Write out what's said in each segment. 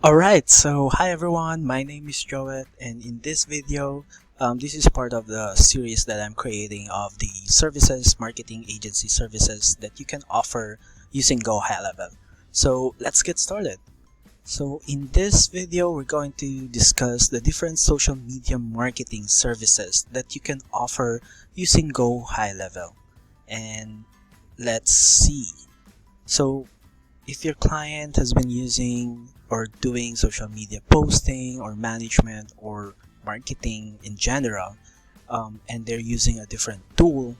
Alright, so hi everyone, my name is Joet, and in this video, this is part of the series that I'm creating of the services, marketing agency services that you can offer using GoHighLevel. So let's get started. So in this video, we're going to discuss the different social media marketing services that you can offer using GoHighLevel. And let's see. So if your client has been using or doing social media posting or management or marketing in general, and they're using a different tool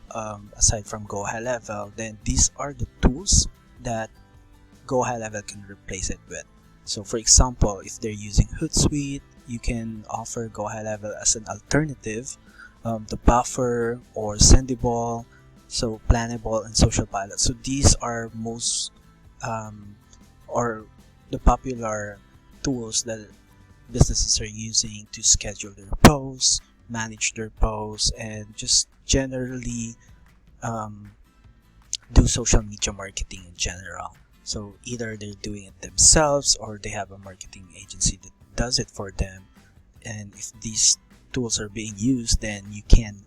aside from GoHighLevel, then these are the tools that GoHighLevel can replace it with. So for example, if they're using Hootsuite, you can offer GoHighLevel as an alternative to Buffer or Sendable, so Planable and Social Pilot. So these are most or the popular tools that businesses are using to schedule their posts, manage their posts, and just generally do social media marketing in general. So either they're doing it themselves or they have a marketing agency that does it for them. And if these tools are being used, then you can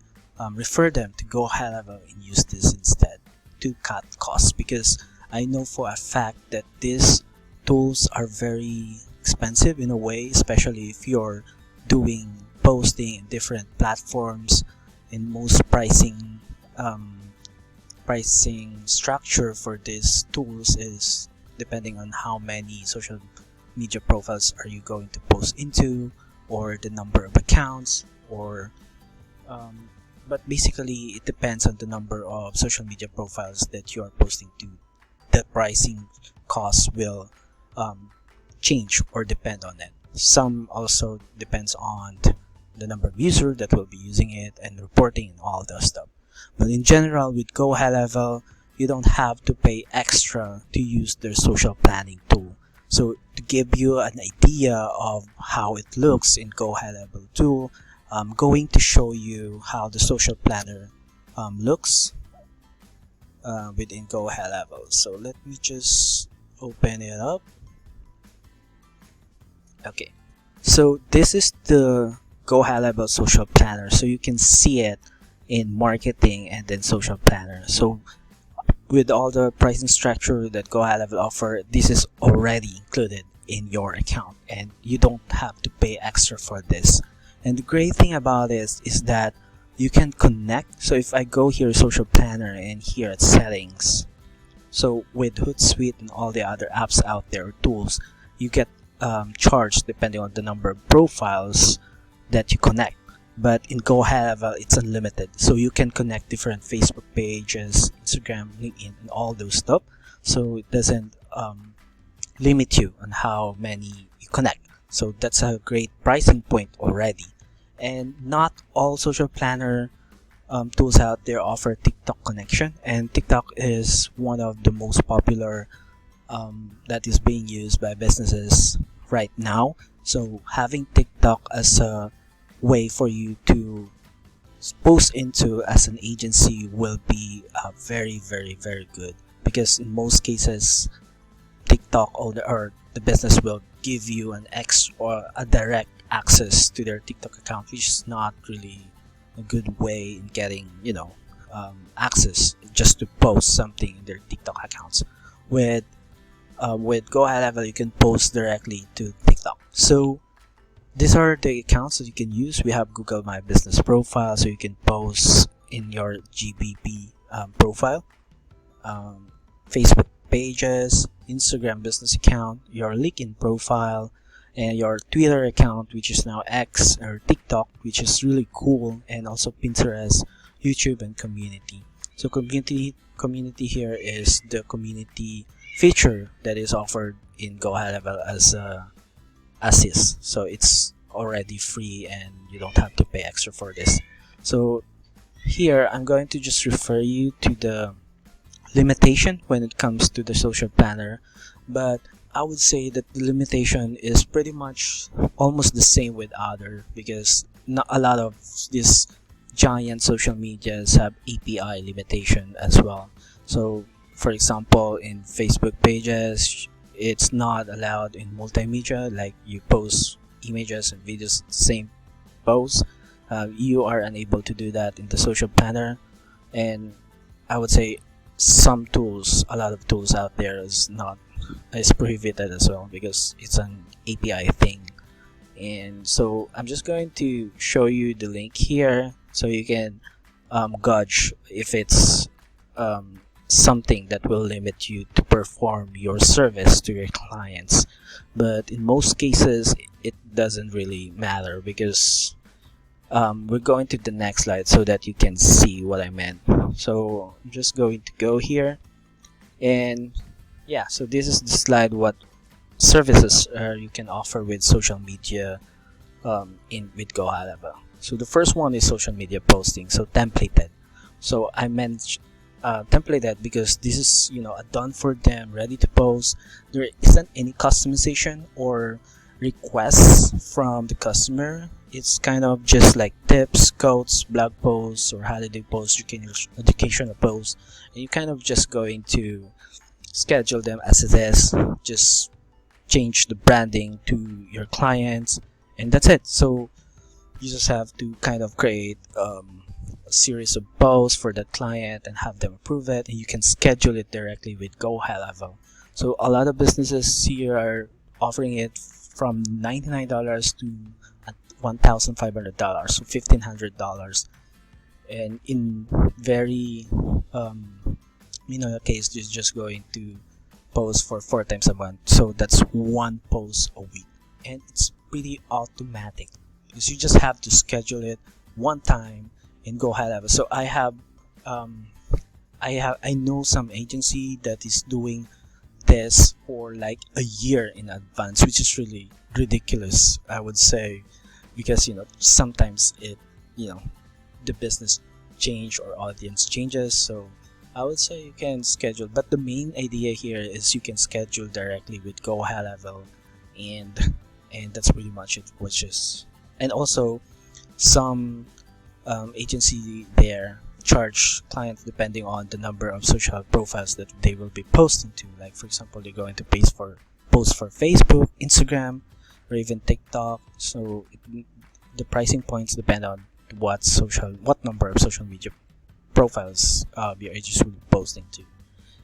refer them to GoHighLevel and use this instead to cut costs, because I know for a fact that these tools are very expensive in a way, especially if you're doing posting in different platforms. And most pricing structure for these tools is depending on how many social media profiles are you going to post into, or the number of accounts, or but basically it depends on the number of social media profiles that you are posting to. The pricing cost will change or depend on it. Some also depends on the number of users that will be using it and reporting and all that stuff. But in general, with GoHighLevel, you don't have to pay extra to use their social planning tool. So to give you an idea of how it looks in GoHighLevel tool, I'm going to show you how the social planner looks within GoHighLevel. So let me just open it up. Okay, so this is the GoHighLevel social planner. So you can see it in marketing and then social planner. So with all the pricing structure that GoHighLevel offer, this is already included in your account and you don't have to pay extra for this. And the great thing about this is that you can connect. So if I go here social planner and here at settings, so with Hootsuite and all the other apps out there, tools, you get charged depending on the number of profiles that you connect. But in GoHighLevel, it's unlimited, so you can connect different Facebook pages, Instagram, LinkedIn, and all those stuff. So it doesn't limit you on how many you connect. So that's a great pricing point already. And not all social planner tools out there offer TikTok connection, and TikTok is one of the most popular that is being used by businesses right now. So having TikTok as a way for you to post into as an agency will be very good, because in most cases TikTok or the business will give you an X or a direct access to their TikTok account, which is not really a good way in getting access just to post something in their TikTok accounts. With GoHighLevel, you can post directly to TikTok. So these are the accounts that you can use. We have Google My Business profile, so you can post in your GBP profile, Facebook pages, Instagram business account, your LinkedIn profile, and your Twitter account, which is now X, or TikTok, which is really cool, and also Pinterest, YouTube, and community. So community here is the community feature that is offered in GoHighLevel as assist. So it's already free and you don't have to pay extra for this. So here I'm going to just refer you to the limitation when it comes to the social planner, but I would say that the limitation is pretty much almost the same with other, because not a lot of these giant social medias have API limitation as well. So for example, in Facebook pages, it's not allowed in multimedia, like you post images and videos same post. You are unable to do that in the social planner. And I would say some tools, a lot of tools out there is prohibited as well, because it's an API thing. And so I'm just going to show you the link here so you can gauge if it's something that will limit you to perform your service to your clients. But in most cases it doesn't really matter, because we're going to the next slide so that you can see what I meant. So I'm just going to go here, and yeah, so this is the slide what services you can offer with social media with GoHighLevel. So the first one is social media posting, so templated. So I meant templated because this is, you know, a done for them, ready to post. There isn't any customization or requests from the customer. It's kind of just like tips, quotes, blog posts, or holiday posts. You can use educational posts, and you kind of just going to schedule them as it is. Just change the branding to your clients, and that's it. So you just have to kind of create a series of posts for that client and have them approve it, and you can schedule it directly with GoHighLevel. So a lot of businesses here are offering it from $99 to $1,500, so $1,500, and in very case, you're just going to post for 4 times a month, so that's 1 post a week, and it's pretty automatic because you just have to schedule it 1 time and GoHighLevel. So I know some agency that is doing this for like a year in advance, which is really ridiculous, I would say, because sometimes the business change or audience changes. So I would say you can schedule, but the main idea here is you can schedule directly with GoHighLevel, and that's pretty much it. And also some agency there charge clients depending on the number of social profiles that they will be posting to. Like for example, they're going to post for Facebook, Instagram, or even TikTok. So the pricing points depend on what number of social media profiles your agency will be posting to.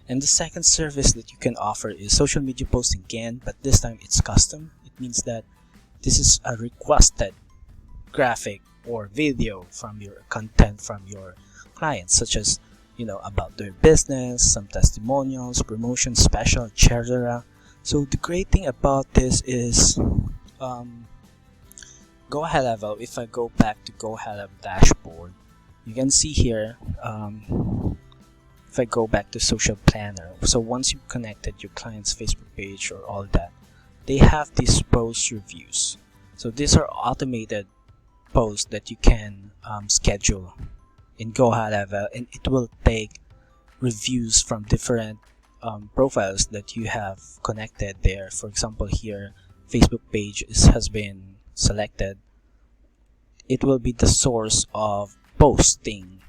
And the second service that you can offer is social media posting again, but this time it's custom. It means that this is a requested graphic or video from your content from your clients, such as about their business, some testimonials, promotions, special, etc. So the great thing about this is GoHighLevel. If I go back to GoHighLevel dashboard, you can see here, if I go back to social planner, so once you've connected your client's Facebook page or all that, they have these post reviews. So these are automated posts that you can schedule in GoHighLevel, and it will take reviews from different profiles that you have connected there. For example, here Facebook page has been selected. It will be the source of posting.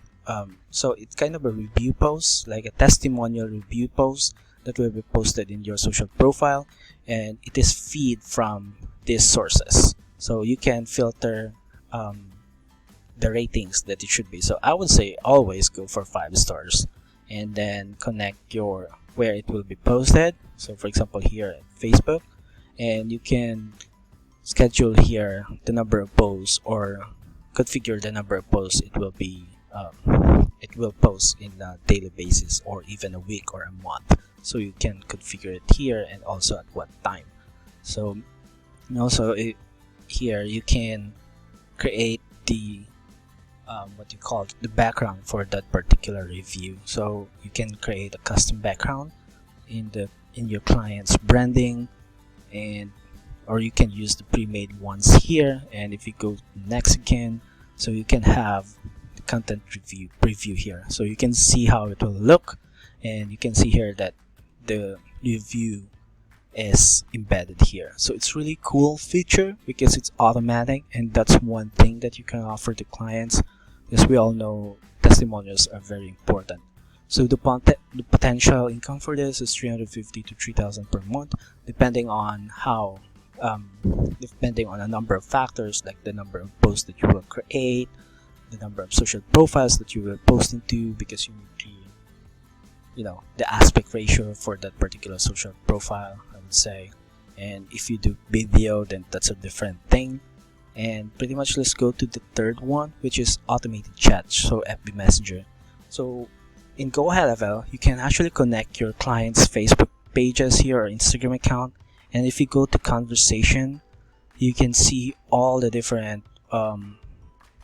So it's kind of a review post, like a testimonial review post that will be posted in your social profile, and it is feed from these sources. So you can filter the ratings that it should be. So I would say always go for 5 stars, and then connect where it will be posted. So for example, here at Facebook, and you can schedule here the number of posts, or configure the number of posts it will post in a daily basis, or even a week or a month. So you can configure it here, and also at what time. So also here you can create the the background for that particular review. So you can create a custom background in your client's branding, or you can use the pre-made ones here. And if you go next again, so you can have the content preview here, so you can see how it will look, and you can see here that the review is embedded here. So it's really cool feature because it's automatic, and that's one thing that you can offer to clients, because we all know testimonials are very important. So the potential income for this is 350 to 3,000 per month, depending on how depending on a number of factors, like the number of posts that you will create, the number of social profiles that you will post into, because you need to, the aspect ratio for that particular social profile, I would say. And if you do video, then that's a different thing. And pretty much, let's go to the third one, which is automated chat, so FB Messenger. So in GoHighLevel, you can actually connect your client's Facebook pages here or Instagram account, and if you go to conversation, you can see all the different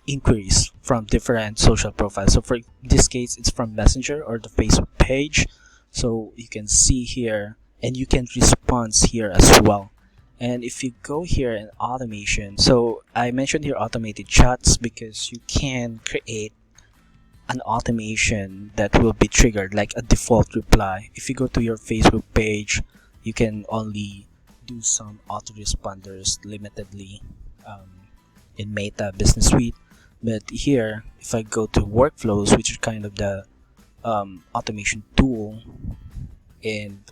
inquiries from different social profiles. So for this case, it's from Messenger or the Facebook page. So you can see here, and you can respond here as well. And if you go here in automation, so I mentioned here automated chats because you can create an automation that will be triggered like a default reply. If you go to your Facebook page, you can only do some autoresponders limitedly in Meta Business Suite. But here, if I go to workflows, which is kind of the automation tool in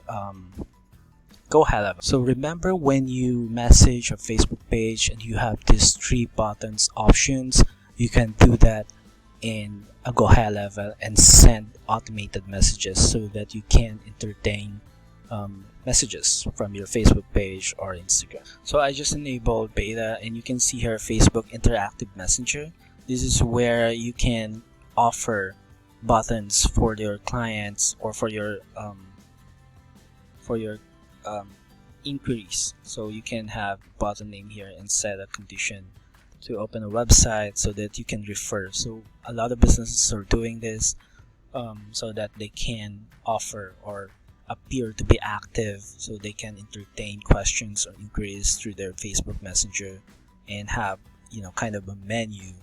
GoHighLevel. So remember, when you message a Facebook page and you have these 3 buttons options, you can do that in a GoHighLevel and send automated messages so that you can entertain messages from your Facebook page or Instagram. So I just enabled beta, and you can see here Facebook Interactive Messenger. This is where you can offer buttons for your clients or for your inquiries. So you can have button name here and set a condition to open a website so that you can refer. So a lot of businesses are doing this so that they can offer or appear to be active, so they can entertain questions or inquiries through their Facebook Messenger and have kind of a menu,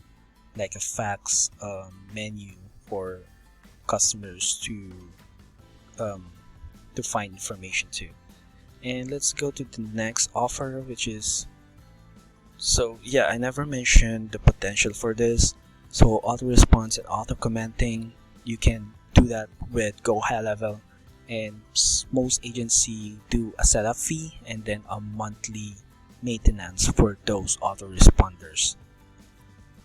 like a fax menu for customers to find information to. And let's go to the next offer, which is, so yeah, I never mentioned the potential for this. So auto response and auto commenting, you can do that with GoHighLevel, and most agency do a setup fee and then a monthly maintenance for those autoresponders.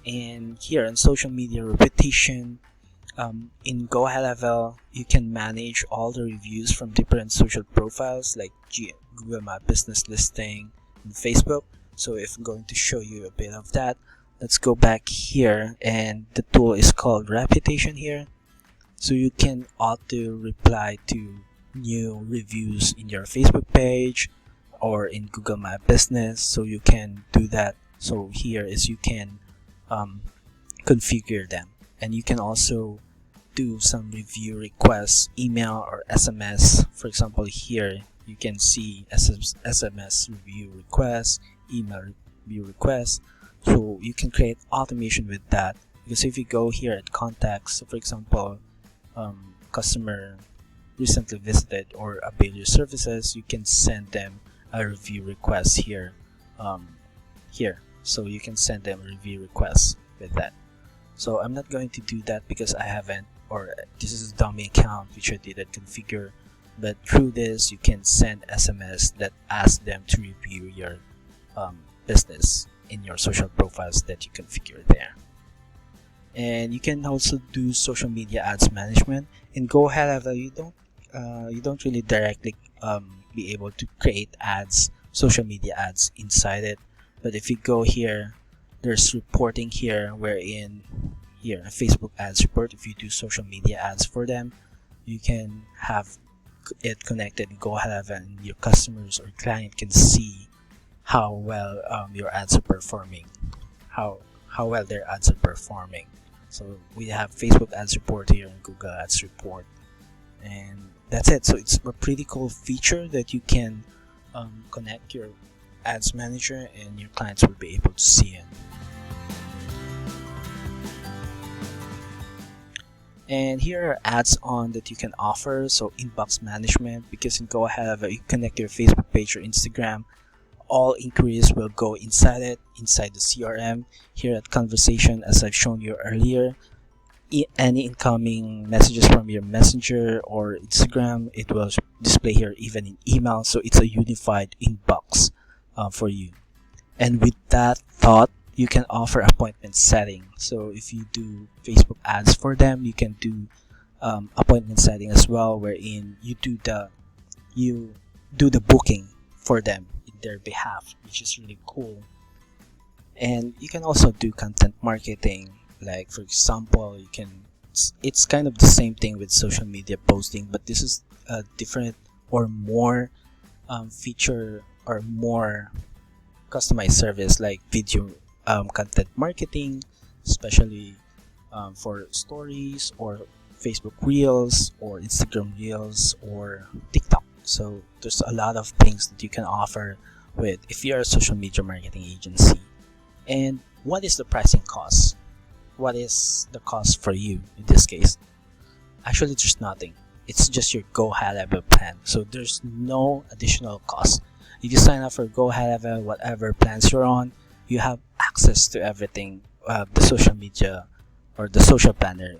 And here in social media repetition, in GoHighLevel, you can manage all the reviews from different social profiles like Google My Business Listing and Facebook. So if I'm going to show you a bit of that, let's go back here, and the tool is called Reputation here. So you can auto reply to new reviews in your Facebook page or in Google My Business. So you can do that. So here is, you can configure them, and you can also do some review requests, email or SMS. For example, here you can see SMS review requests, email review requests. So you can create automation with that, because if you go here at contacts, so for example, customer recently visited or availed your services, you can send them a review request here. So you can send them a review request with that. So I'm not going to do that because I haven't, or this is a dummy account which I didn't configure. But through this, you can send SMS that ask them to review your business in your social profiles that you configure there. And you can also do social media ads management. In GoHighLevel, you don't really directly be able to create ads, social media ads inside it. But if you go here, there's reporting here, wherein here Facebook ads report, if you do social media ads for them, you can have it connected in GoHighLevel, and your customers or client can see how well your ads are performing, how well their ads are performing. So we have Facebook ads report here and Google ads report, and that's it. So it's a pretty cool feature that you can connect your ads manager and your clients will be able to see it. And here are ads on that you can offer. So inbox management, because in GoHighLevel you connect your Facebook page or Instagram, all inquiries will go inside it, inside the CRM. Here at conversation, as I've shown you earlier, any incoming messages from your messenger or Instagram, it will display here even in email. So it's a unified inbox for you. And with that thought, you can offer appointment setting. So if you do Facebook ads for them, you can do appointment setting as well, wherein you do the booking for them in their behalf, which is really cool. And you can also do content marketing. Like for example, it's kind of the same thing with social media posting, but this is a different or more feature or more customized service, like video content marketing, especially for stories or Facebook Reels or Instagram Reels or TikTok. So there's a lot of things that you can offer with if you're a social media marketing agency. And what is the pricing cost? What is the cost for you in this case? Actually, there's nothing. It's just your GoHighLevel plan. So there's no additional cost. If you sign up for GoHighLevel, whatever plans you're on, you have access to everything the social media or the social planner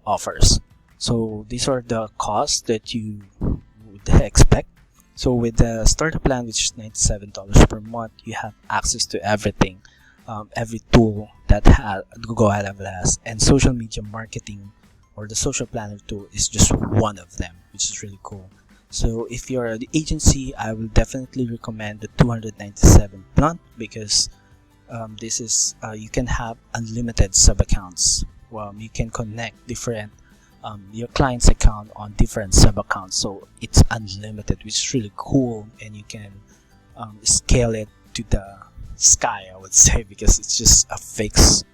offers. So these are the costs that you would expect. So with the starter plan, which is $97 per month, you have access to everything, every tool that GoHighLevel has, and social media marketing or the social planner tool is just one of them, which is really cool. So if you're the agency, I will definitely recommend the 297 plan because this is you can have unlimited sub accounts. Well, you can connect different your client's account on different sub accounts, so it's unlimited, which is really cool, and you can scale it to the sky, I would say, because it's just a fixed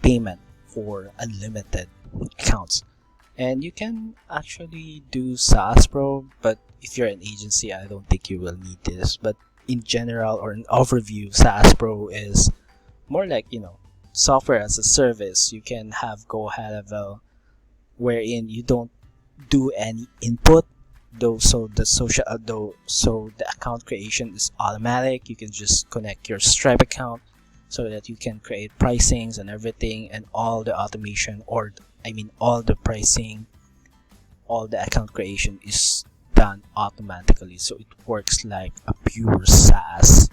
payment for unlimited accounts. And you can actually do SaaS Pro, but if you're an agency, I don't think you will need this. But in general, or an overview, SaaS Pro is more like, software as a service. You can have GoHighLevel wherein you don't do any input, so the account creation is automatic. You can just connect your Stripe account so that you can create pricings and everything, and all the automation, or all the pricing, all the account creation is done automatically. So it works like a pure SaaS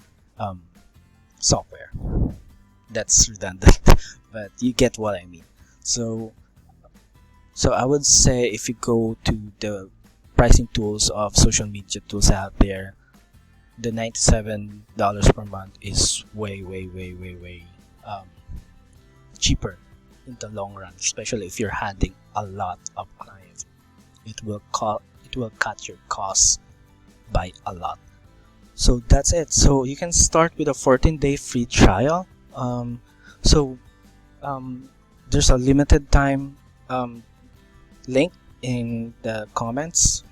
software. That's redundant, but you get what I mean. So I would say if you go to the pricing tools of social media tools out there, the $97 per month is way cheaper in the long run, especially if you're handling a lot of clients. It will cut your costs by a lot. So that's it. So you can start with a 14-day free trial. There's a limited time link in the comments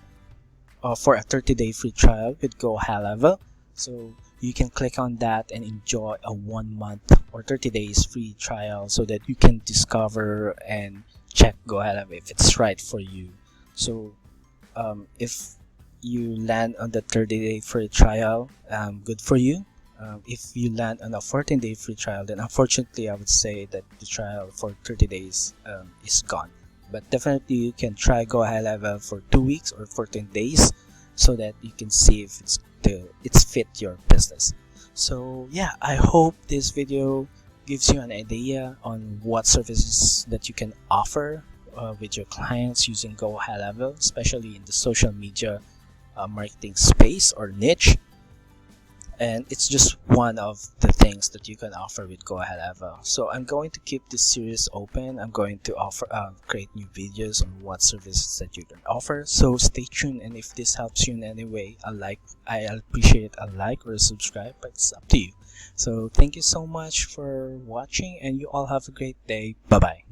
for a 30-day free trial with GoHighLevel. So you can click on that and enjoy a 1 month or 30 days free trial so that you can discover and check GoHighLevel if it's right for you. So if you land on the 30-day free trial, good for you. If you land on a 14-day free trial, then unfortunately I would say that the trial for 30 days is gone. But definitely you can try GoHighLevel for 2 weeks or 14 days so that you can see if it's fit your business. So yeah, I hope this video gives you an idea on what services that you can offer with your clients using GoHighLevel, especially in the social media marketing space or niche. And it's just one of the things that you can offer with GoHighLevel. So I'm going to keep this series open. I'm going to offer create new videos on what services that you can offer. So stay tuned, and if this helps you in any way, I appreciate a like or a subscribe, but it's up to you. So thank you so much for watching, and you all have a great day. Bye bye.